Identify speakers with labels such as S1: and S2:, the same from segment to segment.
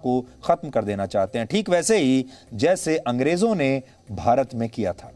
S1: को खत्म कर देना चाहते हैं, ठीक वैसे ही जैसे अंग्रेजों ने भारत में किया था।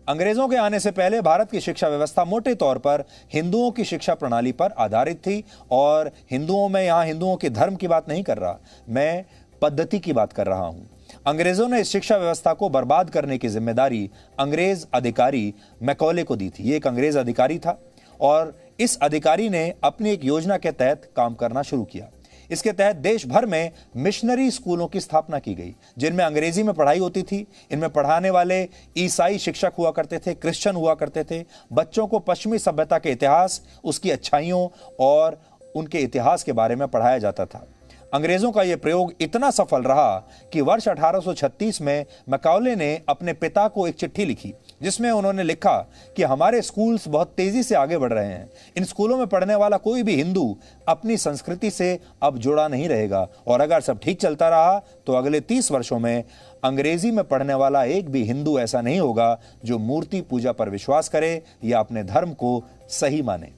S1: अंग्रेजों के आने से पहले भारत की शिक्षा व्यवस्था मोटे तौर पर हिंदुओं की शिक्षा प्रणाली पर आधारित थी। और हिंदुओं में, यहां हिंदुओं के धर्म की बात नहीं कर रहा, मैं पद्धति की बात कर रहा हूं। अंग्रेजों ने इस शिक्षा व्यवस्था को बर्बाद करने की जिम्मेदारी अंग्रेज अधिकारी मैकॉले को दी थी। ये एक अंग्रेज अधिकारी था और इस अधिकारी ने अपनी एक योजना के तहत काम करना शुरू किया। इसके तहत देश भर में मिशनरी स्कूलों की स्थापना की गई, जिनमें अंग्रेजी में पढ़ाई होती थी। इनमें पढ़ाने वाले ईसाई शिक्षक हुआ करते थे, क्रिश्चियन हुआ करते थे। बच्चों को पश्चिमी सभ्यता के इतिहास, उसकी अच्छाइयों और उनके इतिहास के बारे में पढ़ाया जाता था। अंग्रेजों का यह प्रयोग इतना सफल रहा कि वर्ष 1836 में मैकॉले ने अपने पिता को एक चिट्ठी लिखी, जिसमें उन्होंने लिखा कि हमारे स्कूल्स बहुत तेजी से आगे बढ़ रहे हैं। इन स्कूलों में पढ़ने वाला कोई भी हिंदू अपनी संस्कृति से अब जुड़ा नहीं रहेगा, और अगर सब ठीक चलता रहा तो अगले 30 वर्षों में अंग्रेजी में पढ़ने वाला एक भी हिंदू ऐसा नहीं होगा जो मूर्ति पूजा पर विश्वास करे या अपने धर्म को सही माने।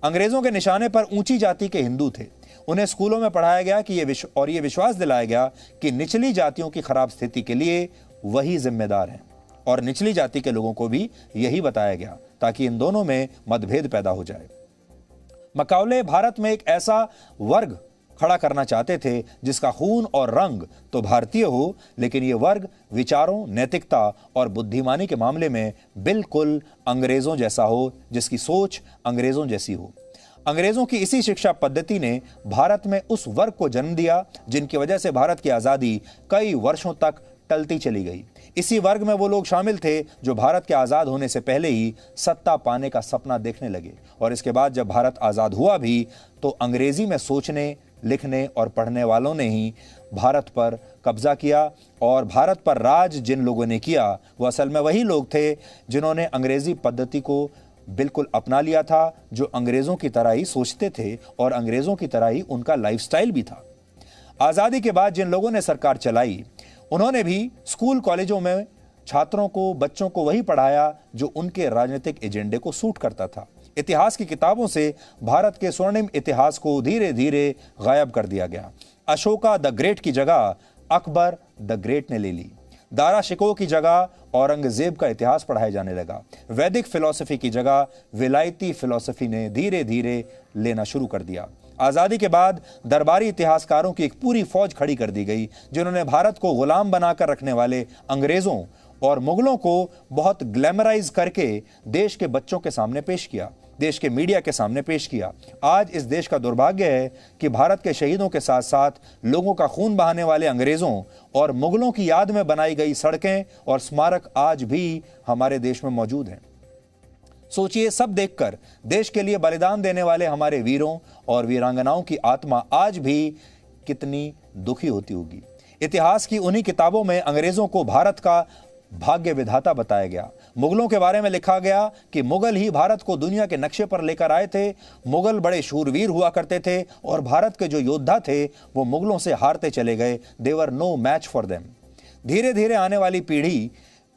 S1: अंग्रेजों के निशाने पर ऊंची जाति के हिंदू थे। उन्हें स्कूलों में पढ़ाया गया कि ये विश्वास दिलाया गया कि निचली जातियों की खराब स्थिति के लिए वही जिम्मेदार हैं, और निचली जाति के लोगों को भी यही बताया गया ताकि इन दोनों में मतभेद पैदा हो जाए। मैकॉले भारत में एक ऐसा वर्ग खड़ा करना चाहते थे जिसका खून और रंग तो भारतीय हो, लेकिन यह वर्ग विचारों, नैतिकता और बुद्धिमानी के मामले में बिल्कुल अंग्रेजों जैसा हो, जिसकी सोच अंग्रेजों जैसी हो। अंग्रेजों की इसी शिक्षा पद्धति ने भारत में उस वर्ग को जन्म दिया जिनकी वजह से भारत की आजादी कई वर्षों तक टलती चली गई। इसी वर्ग में वो लोग शामिल थे जो भारत के आजाद होने से पहले ही सत्ता पाने का सपना देखने लगे, और इसके बाद जब भारत आजाद हुआ भी तो अंग्रेजी में सोचने, लिखने और पढ़ने वालों ने ही भारत पर कब्जा किया। और भारत पर राज जिन लोगों ने किया वो असल में वही लोग थे जिन्होंने अंग्रेजी पद्धति को बिल्कुल अपना लिया था, जो अंग्रेजों की तरह ही सोचते थे और अंग्रेजों की तरह ही उनका लाइफस्टाइल भी था। आजादी के बाद जिन लोगों ने सरकार चलाई, उन्होंने भी स्कूल कॉलेजों में छात्रों को, बच्चों को वही पढ़ाया जो उनके राजनीतिक एजेंडे को सूट करता था। इतिहास की किताबों से भारत के स्वर्णिम इतिहास को धीरे धीरे गायब कर दिया गया। अशोका द ग्रेट की जगह अकबर द ग्रेट ने ले ली। दारा शिकोह की जगह औरंगजेब का इतिहास पढ़ाया जाने लगा। वैदिक फिलॉसफी की जगह विलायती फिलॉसफी ने धीरे धीरे लेना शुरू कर दिया। आजादी के बाद दरबारी इतिहासकारों की एक पूरी फौज खड़ी कर दी गई, जिन्होंने भारत को गुलाम बनाकर रखने वाले अंग्रेजों और मुगलों को बहुत ग्लैमराइज करके देश के बच्चों के सामने पेश किया, देश के मीडिया के सामने पेश किया। आज इस देश का दुर्भाग्य है कि भारत के शहीदों के साथ साथ लोगों का खून बहाने वाले अंग्रेजों और मुगलों की याद में बनाई गई सड़कें और स्मारक आज भी हमारे देश में मौजूद हैं। सोचिए, सब देखकर देश के लिए बलिदान देने वाले हमारे वीरों और वीरांगनाओं की आत्मा आज भी कितनी दुखी होती होगी। इतिहास की उन्हीं किताबों में अंग्रेजों को भारत का भाग्य विधाता बताया गया। मुगलों के बारे में लिखा गया कि मुगल ही भारत को दुनिया के नक्शे पर लेकर आए थे। मुगल बड़े शूरवीर हुआ करते थे और भारत के जो योद्धा थे वो मुगलों से हारते चले गए। They were no match for them. धीरे धीरे आने वाली पीढ़ी,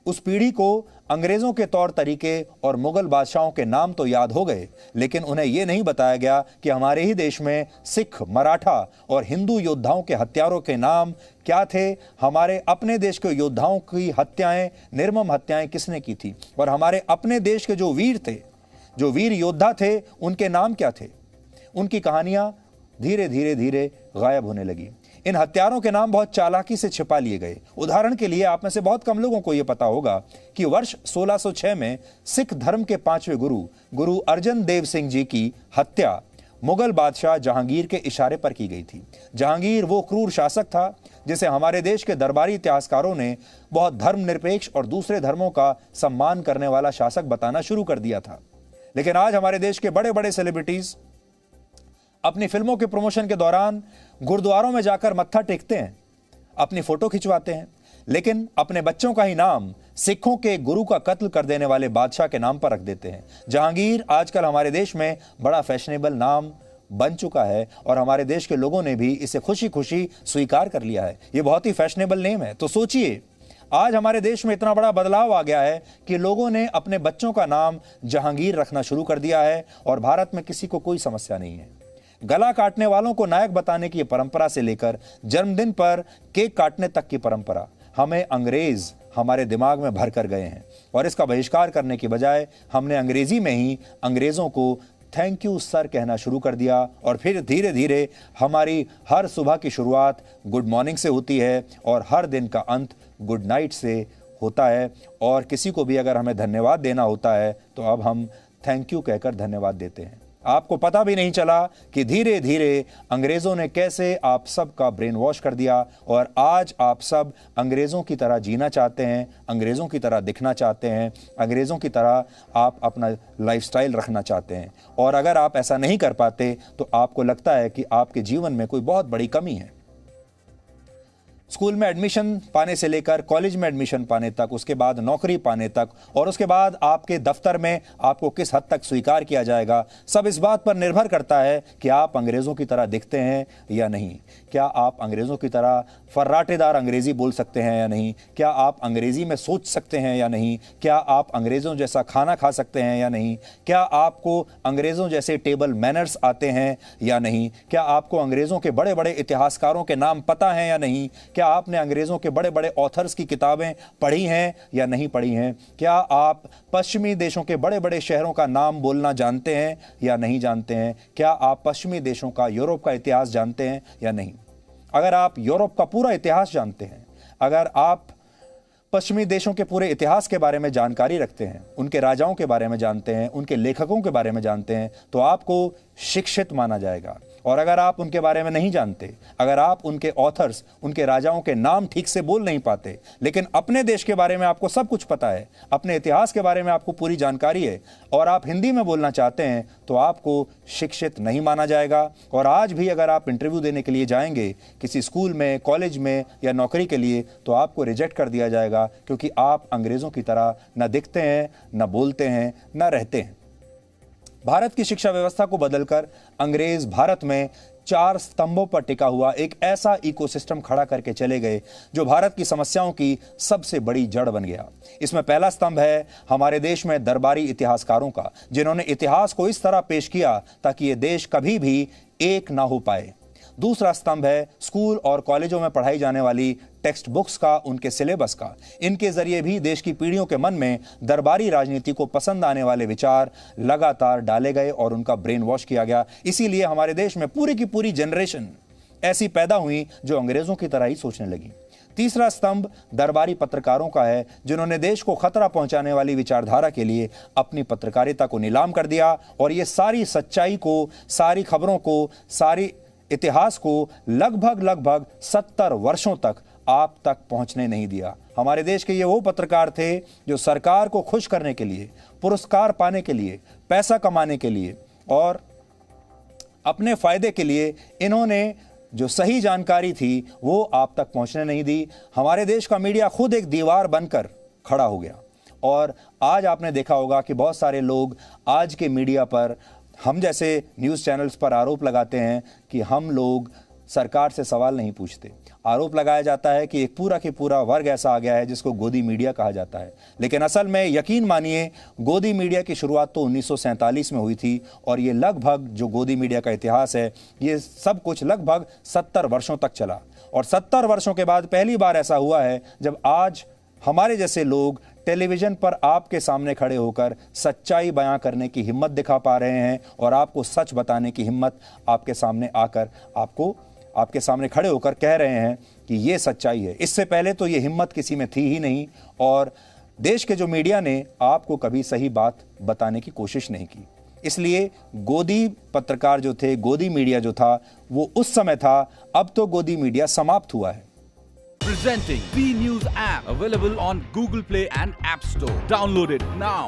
S1: उस पीढ़ी को अंग्रेजों के तौर तरीके और मुगल बादशाहों के नाम तो याद हो गए, लेकिन उन्हें यह नहीं बताया गया कि हमारे ही देश में सिख, मराठा और हिंदू योद्धाओं के हत्यारों के नाम क्या थे। हमारे अपने देश के योद्धाओं की हत्याएं, निर्मम हत्याएं किसने की थी, और हमारे अपने देश के जो वीर थे, जो वीर योद्धा थे, उनके नाम क्या थे। उनकी कहानियां धीरे धीरे धीरे गायब होने लगी। इन हत्यारों के नाम बहुत चालाकी से छिपा लिए गए। उदाहरण के लिए आप में से बहुत कम लोगों को यह पता होगा कि वर्ष 1606 में सिख धर्म के 5वें गुरु अर्जन देव सिंह जी की हत्या मुगल बादशाह जहांगीर के इशारे पर की गई थी। जहांगीर वो क्रूर शासक था जिसे हमारे देश के दरबारी इतिहासकारों ने बहुत धर्मनिरपेक्ष और दूसरे धर्मों का सम्मान करने वाला शासक बताना शुरू कर दिया था। लेकिन आज हमारे देश के बड़े बड़े सेलिब्रिटीज अपनी फिल्मों के प्रमोशन के दौरान गुरुद्वारों में जाकर मत्था टेकते हैं, अपनी फोटो खिंचवाते हैं, लेकिन अपने बच्चों का ही नाम सिखों के गुरु का कत्ल कर देने वाले बादशाह के नाम पर रख देते हैं। जहांगीर आजकल हमारे देश में बड़ा फैशनेबल नाम बन चुका है और हमारे देश के लोगों ने भी इसे खुशी खुशी स्वीकार कर लिया है। यह बहुत ही फैशनेबल नेम है। तो सोचिए, आज हमारे देश में इतना बड़ा बदलाव आ गया है कि लोगों ने अपने बच्चों का नाम जहांगीर रखना शुरू कर दिया है और भारत में किसी को कोई समस्या नहीं है। गला काटने वालों को नायक बताने की परंपरा से लेकर जन्मदिन पर केक काटने तक की परंपरा हमें अंग्रेज हमारे दिमाग में भर कर गए हैं और इसका बहिष्कार करने की बजाय हमने अंग्रेजी में ही अंग्रेजों को थैंक यू सर कहना शुरू कर दिया और फिर धीरे धीरे हमारी हर सुबह की शुरुआत गुड मॉर्निंग से होती है और हर दिन का अंत गुड नाइट से होता है। और किसी को भी अगर हमें धन्यवाद देना होता है तो अब हम थैंक यू कहकर धन्यवाद देते हैं। आपको पता भी नहीं चला कि धीरे धीरे अंग्रेजों ने कैसे आप सब का ब्रेन वॉश कर दिया और आज आप सब अंग्रेजों की तरह जीना चाहते हैं, अंग्रेजों की तरह दिखना चाहते हैं, अंग्रेजों की तरह आप अपना लाइफस्टाइल रखना चाहते हैं। और अगर आप ऐसा नहीं कर पाते तो आपको लगता है कि आपके जीवन में कोई बहुत बड़ी कमी है। स्कूल में एडमिशन पाने से लेकर कॉलेज में एडमिशन पाने तक, उसके बाद नौकरी पाने तक और उसके बाद आपके दफ्तर में आपको किस हद तक स्वीकार किया जाएगा, सब इस बात पर निर्भर करता है कि आप अंग्रेज़ों की तरह दिखते हैं या नहीं। क्या आप अंग्रेज़ों की तरह फर्राटेदार अंग्रेज़ी बोल सकते हैं या नहीं? क्या आप अंग्रेज़ी में सोच सकते हैं या नहीं? क्या आप अंग्रेज़ों जैसा खाना खा सकते हैं या नहीं? क्या आपको अंग्रेज़ों जैसे टेबल मैनर्स आते हैं या नहीं? क्या आपको अंग्रेज़ों के बड़े बड़े इतिहासकारों के नाम पता हैं या नहीं? क्या आपने अंग्रेजों के बड़े बड़े ऑथर्स की किताबें पढ़ी हैं या नहीं पढ़ी हैं? क्या आप पश्चिमी देशों के बड़े बड़े शहरों का नाम बोलना जानते हैं या नहीं जानते हैं? क्या आप पश्चिमी देशों का, यूरोप का इतिहास जानते हैं या नहीं? अगर आप यूरोप का पूरा इतिहास जानते हैं, अगर आप पश्चिमी देशों के पूरे इतिहास के बारे में जानकारी रखते हैं, उनके राजाओं के बारे में जानते हैं, उनके लेखकों के बारे में जानते हैं, तो आपको शिक्षित माना जाएगा। और अगर आप उनके बारे में नहीं जानते, अगर आप उनके ऑथर्स, उनके राजाओं के नाम ठीक से बोल नहीं पाते, लेकिन अपने देश के बारे में आपको सब कुछ पता है, अपने इतिहास के बारे में आपको पूरी जानकारी है और आप हिंदी में बोलना चाहते हैं, तो आपको शिक्षित नहीं माना जाएगा। और आज भी अगर आप इंटरव्यू देने के लिए जाएंगे किसी स्कूल में, कॉलेज में या नौकरी के लिए, तो आपको रिजेक्ट कर दिया जाएगा, क्योंकि आप अंग्रेज़ों की तरह न दिखते हैं, न बोलते हैं, न रहते हैं। भारत की शिक्षा व्यवस्था को बदलकर अंग्रेज भारत में 4 स्तंभों पर टिका हुआ एक ऐसा इकोसिस्टम खड़ा करके चले गए जो भारत की समस्याओं की सबसे बड़ी जड़ बन गया। इसमें पहला स्तंभ है हमारे देश में दरबारी इतिहासकारों का, जिन्होंने इतिहास को इस तरह पेश किया ताकि ये देश कभी भी एक ना हो पाए। दूसरा स्तंभ है स्कूल और कॉलेजों में पढ़ाई जाने वाली टेक्स्ट बुक्स का, उनके सिलेबस का। इनके जरिए भी देश की पीढ़ियों के मन में दरबारी राजनीति को पसंद आने वाले विचार लगातार डाले गए और उनका ब्रेन वॉश किया गया। इसीलिए हमारे देश में पूरी की पूरी जनरेशन ऐसी पैदा हुई जो अंग्रेजों की तरह ही सोचने लगी। तीसरा स्तंभ दरबारी पत्रकारों का है, जिन्होंने देश को खतरा पहुंचाने वाली विचारधारा के लिए अपनी पत्रकारिता को नीलाम कर दिया और ये सारी सच्चाई को, सारी खबरों को, सारी इतिहास को लगभग 70 वर्षों तक आप तक पहुंचने नहीं दिया। हमारे देश के ये वो पत्रकार थे जो सरकार को खुश करने के लिए, पुरस्कार पाने के लिए, पैसा कमाने के लिए और अपने फायदे के लिए इन्होंने जो सही जानकारी थी वो आप तक पहुंचने नहीं दी। हमारे देश का मीडिया खुद एक दीवार बनकर खड़ा हो गया और आज आपने देखा होगा कि बहुत सारे लोग आज के मीडिया पर, हम जैसे न्यूज़ चैनल्स पर आरोप लगाते हैं कि हम लोग सरकार से सवाल नहीं पूछते। आरोप लगाया जाता है कि एक पूरा के पूरा वर्ग ऐसा आ गया है जिसको गोदी मीडिया कहा जाता है, लेकिन असल में यकीन मानिए गोदी मीडिया की शुरुआत तो 1947 में हुई थी और ये लगभग जो गोदी मीडिया का इतिहास है ये सब कुछ लगभग 70 वर्षों तक चला। और 70 वर्षों के बाद पहली बार ऐसा हुआ है जब आज हमारे जैसे लोग टेलीविज़न पर आपके सामने खड़े होकर सच्चाई बयां करने की हिम्मत दिखा पा रहे हैं और आपको सच बताने की हिम्मत आपके सामने आकर आपके सामने खड़े होकर कह रहे हैं कि ये सच्चाई है। इससे पहले तो ये हिम्मत किसी में थी ही नहीं और देश के जो मीडिया ने आपको कभी सही बात बताने की कोशिश नहीं की। इसलिए गोदी पत्रकार जो थे, गोदी मीडिया जो था वो उस समय था, अब तो गोदी मीडिया समाप्त हुआ है।
S2: Presenting B News app, available on Google Play and App Store. Download it now.